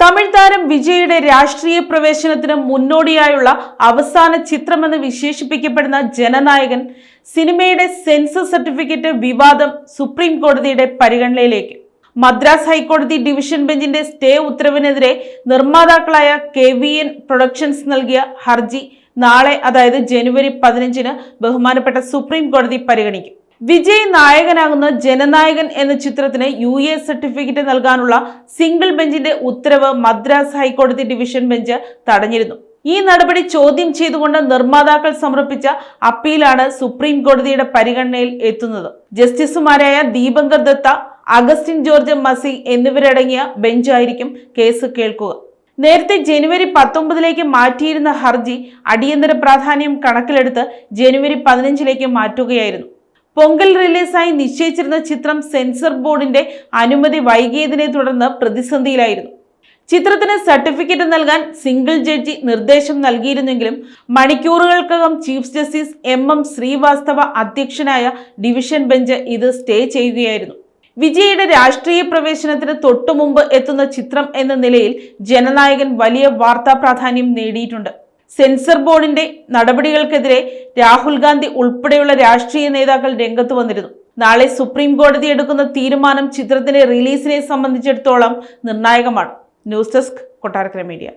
തമിഴ് താരം വിജയുടെ രാഷ്ട്രീയ പ്രവേശനത്തിന് മുന്നോടിയായുള്ള അവസാന ചിത്രമെന്ന് വിശേഷിപ്പിക്കപ്പെടുന്ന ജനനായകൻ സിനിമയുടെ സെൻസർ സർട്ടിഫിക്കറ്റ് വിവാദം സുപ്രീം കോടതിയുടെ പരിഗണനയിലേക്ക്. മദ്രാസ് ഹൈക്കോടതി ഡിവിഷൻ ബെഞ്ചിന്റെ സ്റ്റേ ഉത്തരവിനെതിരെ നിർമ്മാതാക്കളായ KVN പ്രൊഡക്ഷൻസ് നൽകിയ ഹർജി നാളെ, അതായത് ജനുവരി 15-ന് ബഹുമാനപ്പെട്ട സുപ്രീം കോടതി പരിഗണിക്കും. വിജയ് നായകനാകുന്ന ജനനായകൻ എന്ന ചിത്രത്തിന് UA സർട്ടിഫിക്കറ്റ് നൽകാനുള്ള സിംഗിൾ ബെഞ്ചിന്റെ ഉത്തരവ് മദ്രാസ് ഹൈക്കോടതി ഡിവിഷൻ ബെഞ്ച് തടഞ്ഞിരുന്നു. ഈ നടപടി ചോദ്യം ചെയ്തുകൊണ്ട് നിർമ്മാതാക്കൾ സമർപ്പിച്ച അപ്പീലാണ് സുപ്രീം കോടതിയുടെ പരിഗണനയിൽ എത്തുന്നത്. ജസ്റ്റിസുമാരായ ദീപങ്കർ ദത്ത, അഗസ്റ്റിൻ ജോർജ് മസി എന്നിവരടങ്ങിയ ബെഞ്ചായിരിക്കും കേസ് കേൾക്കുക. നേരത്തെ ജനുവരി 19-ലേക്ക് മാറ്റിയിരുന്ന ഹർജി അടിയന്തര പ്രാധാന്യം കണക്കിലെടുത്ത് ജനുവരി 15-ലേക്ക് മാറ്റുകയായിരുന്നു. പൊങ്കൽ റിലീസായി നിശ്ചയിച്ചിരുന്ന ചിത്രം സെൻസർ ബോർഡിന്റെ അനുമതി വൈകിയതിനെ തുടർന്ന് പ്രതിസന്ധിയിലായിരുന്നു. ചിത്രത്തിന് സർട്ടിഫിക്കറ്റ് നൽകാൻ സിംഗിൾ ജഡ്ജി നിർദ്ദേശം നൽകിയിരുന്നെങ്കിലും മണിക്കൂറുകൾക്കകം ചീഫ് ജസ്റ്റിസ് MM ശ്രീവാസ്തവ അധ്യക്ഷനായ ഡിവിഷൻ ബെഞ്ച് ഇത് സ്റ്റേ ചെയ്യുകയായിരുന്നു. വിജയുടെ രാഷ്ട്രീയ പ്രവേശനത്തിന് തൊട്ടുമുമ്പ് എത്തുന്ന ചിത്രം എന്ന നിലയിൽ ജനനായകൻ വലിയ വാർത്താ പ്രാധാന്യം നേടിയിട്ടുണ്ട്. സെൻസർ ബോർഡിന്റെ നടപടികൾക്കെതിരെ രാഹുൽ ഗാന്ധി ഉൾപ്പെടെയുള്ള രാഷ്ട്രീയ നേതാക്കൾ രംഗത്ത് വന്നിരുന്നു. നാളെ സുപ്രീം കോടതി എടുക്കുന്ന തീരുമാനം ചിത്രത്തിന്റെ റിലീസിനെ സംബന്ധിച്ചിടത്തോളം നിർണായകമാണ്. News desk, Kottarakkara media.